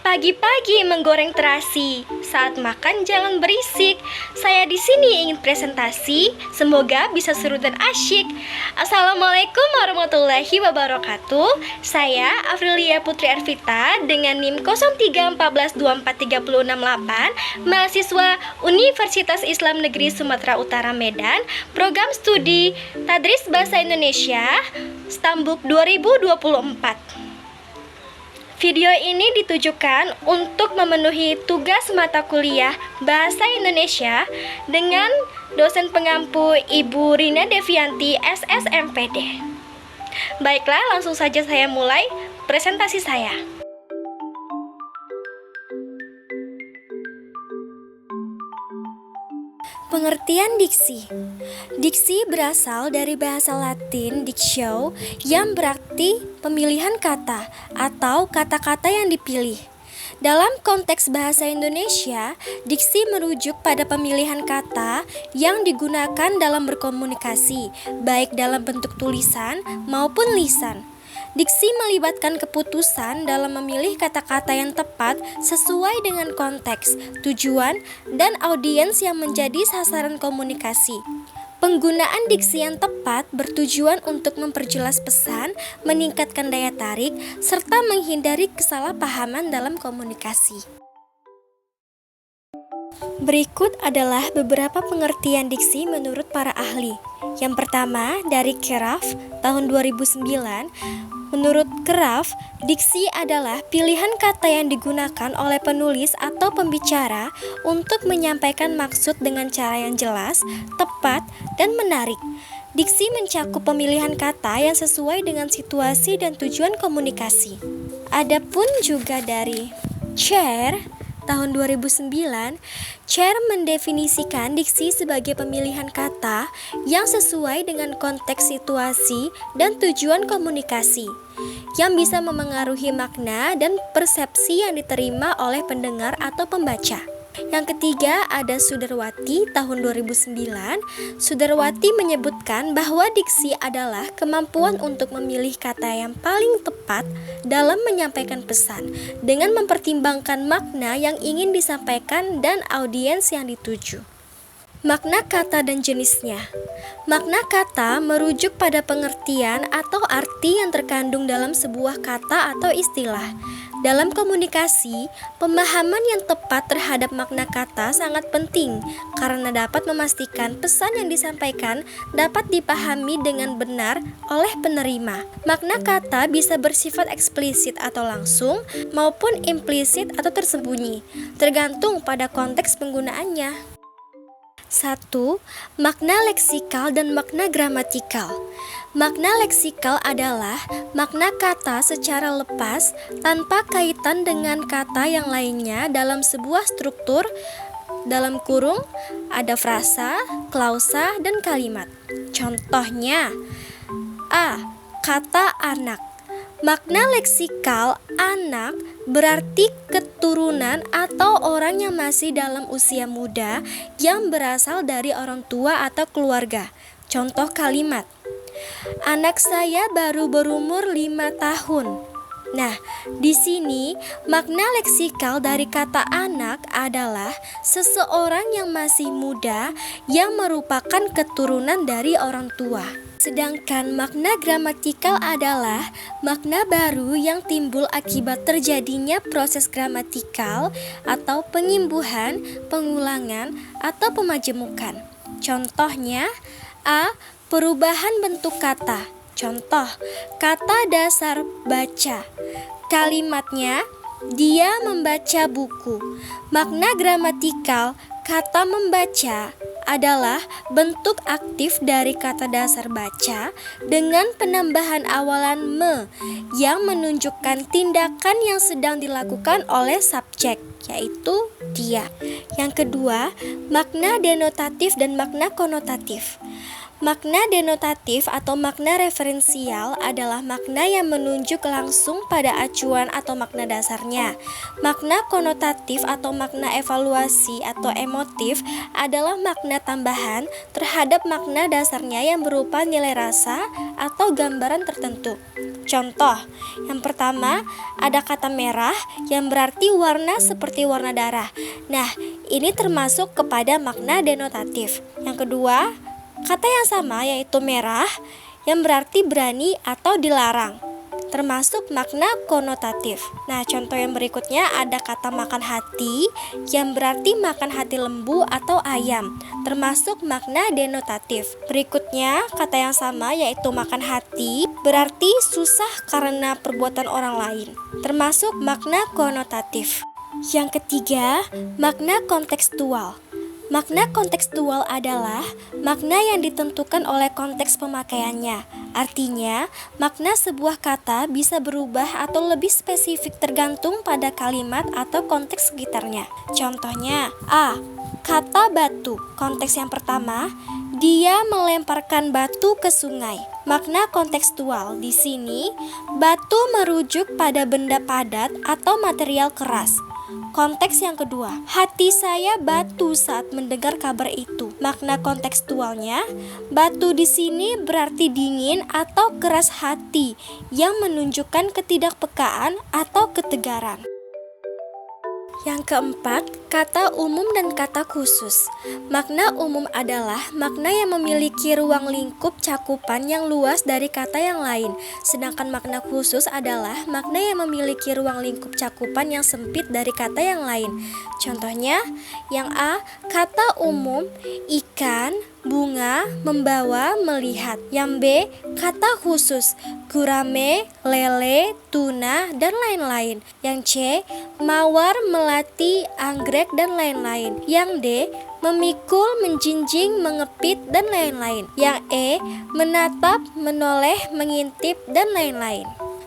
Pagi-pagi menggoreng terasi, saat makan jangan berisik. Saya di sini ingin presentasi, semoga bisa seru dan asyik. Assalamualaikum warahmatullahi wabarakatuh. Saya Afrilia Putri Arvita dengan NIM 0314243068, mahasiswa Universitas Islam Negeri Sumatera Utara Medan, program studi Tadris Bahasa Indonesia, Stambuk 2024. Video ini ditujukan untuk memenuhi tugas mata kuliah Bahasa Indonesia dengan dosen pengampu Ibu Rina Devianti, SSMPD. Baiklah, langsung saja saya mulai presentasi saya. Pengertian diksi. Diksi berasal dari bahasa Latin dictio yang berarti pemilihan kata atau kata-kata yang dipilih. Dalam konteks bahasa Indonesia, diksi merujuk pada pemilihan kata yang digunakan dalam berkomunikasi, baik dalam bentuk tulisan maupun lisan. Diksi melibatkan keputusan dalam memilih kata-kata yang tepat sesuai dengan konteks, tujuan, dan audiens yang menjadi sasaran komunikasi. Penggunaan diksi yang tepat bertujuan untuk memperjelas pesan, meningkatkan daya tarik, serta menghindari kesalahpahaman dalam komunikasi. Berikut adalah beberapa pengertian diksi menurut para ahli. Yang pertama, dari Keraf tahun 2009. Menurut Keraf, diksi adalah pilihan kata yang digunakan oleh penulis atau pembicara untuk menyampaikan maksud dengan cara yang jelas, tepat, dan menarik. Diksi mencakup pemilihan kata yang sesuai dengan situasi dan tujuan komunikasi. Adapun juga dari Chair tahun 2009, Chair mendefinisikan diksi sebagai pemilihan kata yang sesuai dengan konteks situasi dan tujuan komunikasi, yang bisa memengaruhi makna dan persepsi yang diterima oleh pendengar atau pembaca. Yang ketiga ada Sudarwati tahun 2009. Sudarwati menyebutkan bahwa diksi adalah kemampuan untuk memilih kata yang paling tepat dalam menyampaikan pesan dengan mempertimbangkan makna yang ingin disampaikan dan audiens yang dituju. Makna kata dan jenisnya. Makna kata merujuk pada pengertian atau arti yang terkandung dalam sebuah kata atau istilah. Dalam komunikasi, pemahaman yang tepat terhadap makna kata sangat penting karena dapat memastikan pesan yang disampaikan dapat dipahami dengan benar oleh penerima. Makna kata bisa bersifat eksplisit atau langsung maupun implisit atau tersembunyi, tergantung pada konteks penggunaannya. 1. Makna leksikal dan makna gramatikal. Makna leksikal adalah makna kata secara lepas tanpa kaitan dengan kata yang lainnya dalam sebuah struktur, dalam kurung, ada frasa, klausa, dan kalimat. Contohnya, A. Kata anak. Makna leksikal anak berarti keturunan atau orang yang masih dalam usia muda yang berasal dari orang tua atau keluarga. Contoh kalimat, anak saya baru berumur 5 tahun. Nah, di sini makna leksikal dari kata anak adalah seseorang yang masih muda yang merupakan keturunan dari orang tua. Sedangkan makna gramatikal adalah makna baru yang timbul akibat terjadinya proses gramatikal atau penyimbuhan, pengulangan, atau pemajemukan. Contohnya, A. Perubahan bentuk kata. Contoh, kata dasar baca. Kalimatnya, dia membaca buku. Makna gramatikal kata membaca adalah bentuk aktif dari kata dasar baca dengan penambahan awalan me yang menunjukkan tindakan yang sedang dilakukan oleh subjek, yaitu dia. Yang kedua, makna denotatif dan makna konotatif. Makna denotatif atau makna referensial adalah makna yang menunjuk langsung pada acuan atau makna dasarnya. Makna konotatif atau makna evaluasi atau emotif adalah makna tambahan terhadap makna dasarnya yang berupa nilai rasa atau gambaran tertentu. Contoh, yang pertama ada kata merah yang berarti warna seperti warna darah. Nah, ini termasuk kepada makna denotatif. Yang kedua, kata yang sama yaitu merah yang berarti berani atau dilarang, termasuk makna konotatif. Nah, contoh yang berikutnya ada kata makan hati yang berarti makan hati lembu atau ayam, termasuk makna denotatif. Berikutnya, kata yang sama yaitu makan hati berarti susah karena perbuatan orang lain, termasuk makna konotatif. Yang ketiga, makna kontekstual. Makna kontekstual adalah makna yang ditentukan oleh konteks pemakaiannya. Artinya, makna sebuah kata bisa berubah atau lebih spesifik tergantung pada kalimat atau konteks sekitarnya. Contohnya, A. Kata batu. Konteks yang pertama, dia melemparkan batu ke sungai. Makna kontekstual di sini, batu merujuk pada benda padat atau material keras. Konteks yang kedua, hati saya batu saat mendengar kabar itu. Makna kontekstualnya, batu di sini berarti dingin atau keras hati yang menunjukkan ketidakpekaan atau ketegaran. Yang keempat, kata umum dan kata khusus. Makna umum adalah makna yang memiliki ruang lingkup cakupan yang luas dari kata yang lain. Sedangkan makna khusus adalah makna yang memiliki ruang lingkup cakupan yang sempit dari kata yang lain. Contohnya, yang A, kata umum ikan, bunga, membawa, melihat. Yang B, kata khusus gurame, lele, tuna, dan lain-lain. Yang C, mawar, melati, anggrek, dan lain-lain. Yang D, memikul, menjinjing, mengepit, dan lain-lain. Yang E, menatap, menoleh, mengintip, dan lain-lain.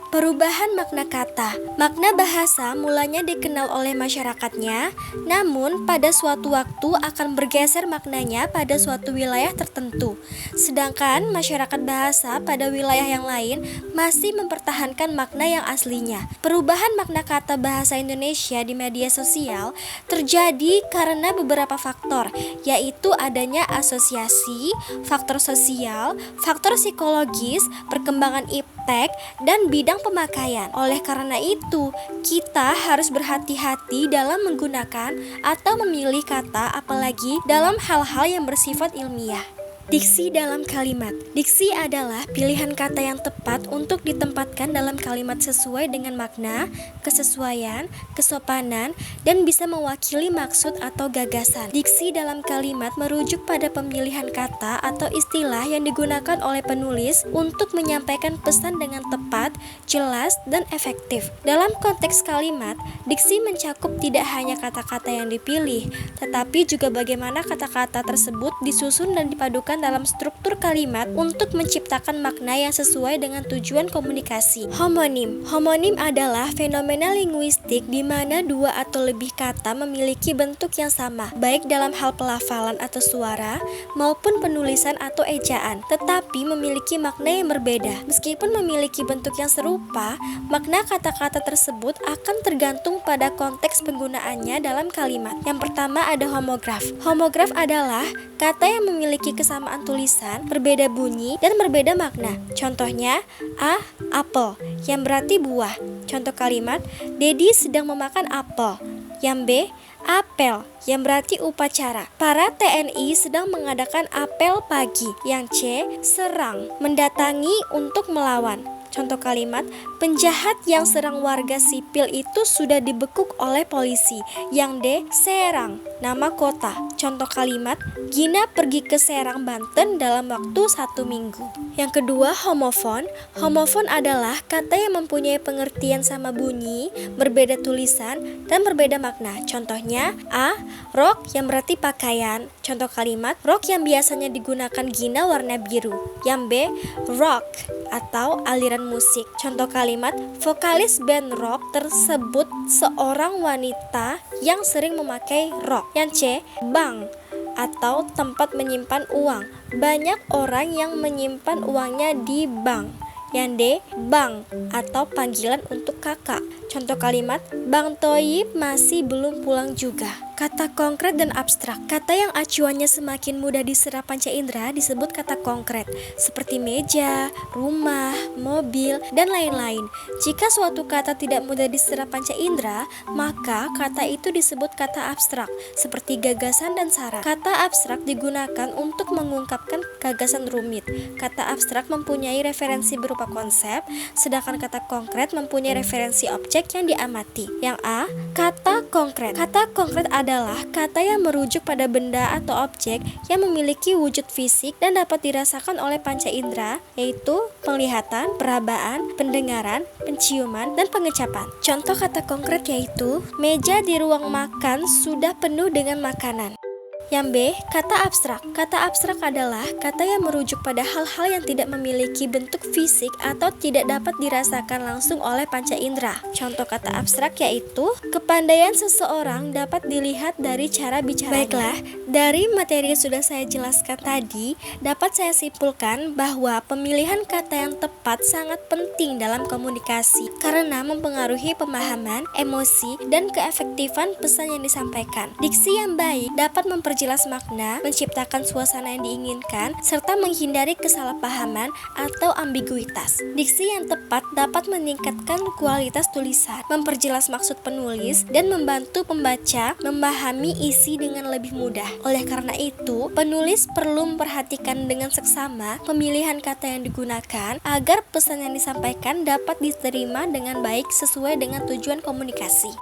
Perubahan makna kata. Makna bahasa mulanya dikenal oleh masyarakatnya, namun pada suatu waktu akan bergeser maknanya pada suatu wilayah tertentu. Sedangkan masyarakat bahasa pada wilayah yang lain masih mempertahankan makna yang aslinya. Perubahan makna kata bahasa Indonesia di media sosial terjadi karena beberapa faktor, yaitu adanya asosiasi, faktor sosial, faktor psikologis, perkembangan iptek, dan bidang pemakaian. Oleh karena itu, kita harus berhati-hati dalam menggunakan atau memilih kata, apalagi dalam hal-hal yang bersifat ilmiah. Diksi dalam kalimat. Diksi adalah pilihan kata yang tepat untuk ditempatkan dalam kalimat sesuai dengan makna, kesesuaian, kesopanan, dan bisa mewakili maksud atau gagasan. Diksi dalam kalimat merujuk pada pemilihan kata atau istilah yang digunakan oleh penulis untuk menyampaikan pesan dengan tepat, jelas, dan efektif. Dalam konteks kalimat, diksi mencakup tidak hanya kata-kata yang dipilih, tetapi juga bagaimana kata-kata tersebut disusun dan dipadukan dalam struktur kalimat untuk menciptakan makna yang sesuai dengan tujuan komunikasi. Homonim. Homonim adalah fenomena linguistik di mana dua atau lebih kata memiliki bentuk yang sama, baik dalam hal pelafalan atau suara maupun penulisan atau ejaan, tetapi memiliki makna yang berbeda. Meskipun memiliki bentuk yang serupa, makna kata-kata tersebut akan tergantung pada konteks penggunaannya dalam kalimat. Yang pertama ada homograf. Homograf adalah kata yang memiliki kesamaan tulisan, berbeda bunyi, dan berbeda makna. Contohnya, A. Apel, yang berarti buah. Contoh kalimat, Dedi sedang memakan apel. Yang B. Apel, yang berarti upacara. Para TNI sedang mengadakan apel pagi. Yang C. Serang, mendatangi untuk melawan. Contoh kalimat, penjahat yang serang warga sipil itu sudah dibekuk oleh polisi. Yang D. Serang, nama kota. Contoh kalimat, Gina pergi ke Serang, Banten dalam waktu 1 minggu. Yang kedua, homofon. Homofon adalah kata yang mempunyai pengertian sama bunyi, berbeda tulisan, dan berbeda makna. Contohnya, A. Rok, yang berarti pakaian. Contoh kalimat, rok yang biasanya digunakan Gina warna biru. Yang B. Rock, atau aliran musik. Contoh kalimat, vokalis band rock tersebut seorang wanita yang sering memakai rok. Yang C. Bang, atau tempat menyimpan uang. Banyak orang yang menyimpan uangnya di bank. Yang D, bank atau panggilan untuk kakak. Contoh kalimat, Bang Toyib masih belum pulang juga. Kata konkret dan abstrak. Kata yang acuannya semakin mudah diserap panca indera disebut kata konkret, seperti meja, rumah, mobil, dan lain-lain. Jika suatu kata tidak mudah diserap panca indera, maka kata itu disebut kata abstrak, seperti gagasan dan saran. Kata abstrak digunakan untuk mengungkapkan gagasan rumit. Kata abstrak mempunyai referensi berupa konsep, sedangkan kata konkret mempunyai referensi objek yang diamati. Yang A, kata konkret. Kata konkret adalah kata yang merujuk pada benda atau objek yang memiliki wujud fisik dan dapat dirasakan oleh panca indera, yaitu penglihatan, perabaan, pendengaran, penciuman, dan pengecapan. Contoh kata konkret yaitu meja di ruang makan sudah penuh dengan makanan. Yang B, kata abstrak. Kata abstrak adalah kata yang merujuk pada hal-hal yang tidak memiliki bentuk fisik atau tidak dapat dirasakan langsung oleh panca indera. Contoh kata abstrak yaitu kepandaian seseorang dapat dilihat dari cara bicaranya. Baiklah, dari materi yang sudah saya jelaskan tadi, dapat saya simpulkan bahwa pemilihan kata yang tepat sangat penting dalam komunikasi karena mempengaruhi pemahaman, emosi, dan keefektifan pesan yang disampaikan. Diksi yang baik dapat memperjelas makna, menciptakan suasana yang diinginkan, serta menghindari kesalahpahaman atau ambiguitas. Diksi yang tepat dapat meningkatkan kualitas tulisan, memperjelas maksud penulis, dan membantu pembaca memahami isi dengan lebih mudah. Oleh karena itu, penulis perlu memperhatikan dengan seksama pemilihan kata yang digunakan agar pesan yang disampaikan dapat diterima dengan baik sesuai dengan tujuan komunikasi.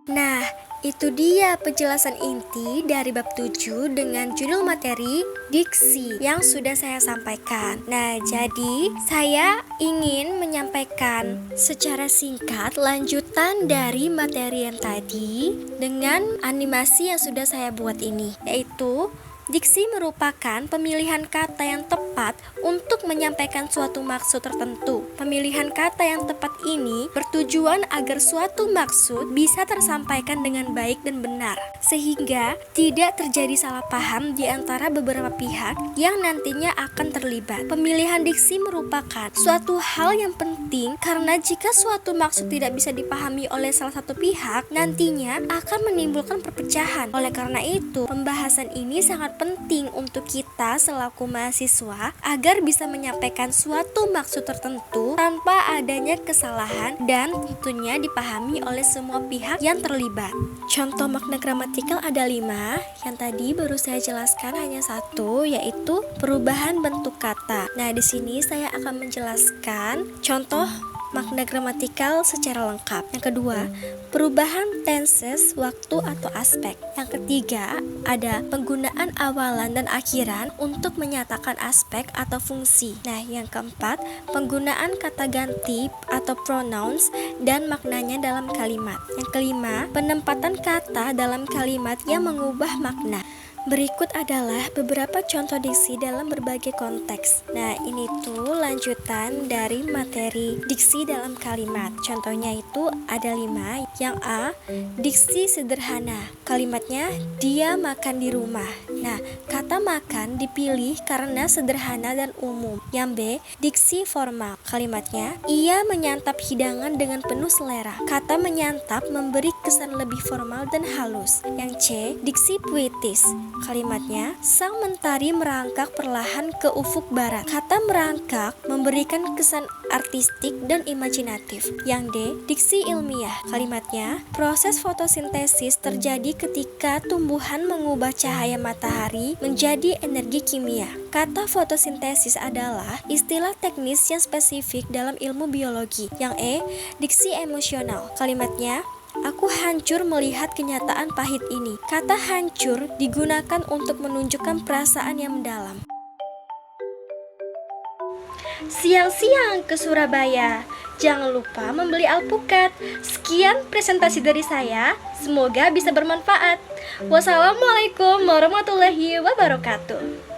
Nah, itu dia penjelasan inti dari bab 7 dengan judul materi diksi yang sudah saya sampaikan. Nah, jadi saya ingin menyampaikan secara singkat lanjutan dari materi yang tadi dengan animasi yang sudah saya buat ini, yaitu diksi merupakan pemilihan kata yang tepat untuk menyampaikan suatu maksud tertentu. Pemilihan kata yang tepat ini bertujuan agar suatu maksud bisa tersampaikan dengan baik dan benar, sehingga tidak terjadi salah paham di antara beberapa pihak yang nantinya akan terlibat. Pemilihan diksi merupakan suatu hal yang penting karena jika suatu maksud tidak bisa dipahami oleh salah satu pihak, nantinya akan menimbulkan perpecahan. Oleh karena itu, pembahasan ini sangat penting untuk kita selaku mahasiswa agar bisa menyampaikan suatu maksud tertentu tanpa adanya kesalahan dan tentunya dipahami oleh semua pihak yang terlibat. Contoh makna gramatikal ada 5, yang tadi baru saya jelaskan hanya 1, yaitu perubahan bentuk kata. Nah, di sini saya akan menjelaskan contoh makna gramatikal secara lengkap. Yang kedua, perubahan tenses, waktu atau aspek. Yang ketiga, ada penggunaan awalan dan akhiran untuk menyatakan aspek atau fungsi. Nah, yang keempat, penggunaan kata ganti atau pronouns dan maknanya dalam kalimat. Yang kelima, penempatan kata dalam kalimat yang mengubah makna. Berikut adalah beberapa contoh diksi dalam berbagai konteks. Nah, ini tuh lanjutan dari materi diksi dalam kalimat. Contohnya itu ada 5. Yang A, diksi sederhana. Kalimatnya, dia makan di rumah. Nah, kata makan dipilih karena sederhana dan umum. Yang B, diksi formal. Kalimatnya, ia menyantap hidangan dengan penuh selera. Kata menyantap memberi kesan lebih formal dan halus. Yang C, diksi puitis. Kalimatnya, sang mentari merangkak perlahan ke ufuk barat. Kata merangkak memberikan kesan artistik dan imajinatif. Yang D, diksi ilmiah. Kalimatnya, proses fotosintesis terjadi ketika tumbuhan mengubah cahaya matahari menjadi energi kimia. Kata fotosintesis adalah istilah teknis yang spesifik dalam ilmu biologi. Yang E, diksi emosional. Kalimatnya, aku hancur melihat kenyataan pahit ini. Kata hancur digunakan untuk menunjukkan perasaan yang mendalam. Siang-siang ke Surabaya, jangan lupa membeli alpukat. Sekian presentasi dari saya, semoga bisa bermanfaat. Wassalamualaikum warahmatullahi wabarakatuh.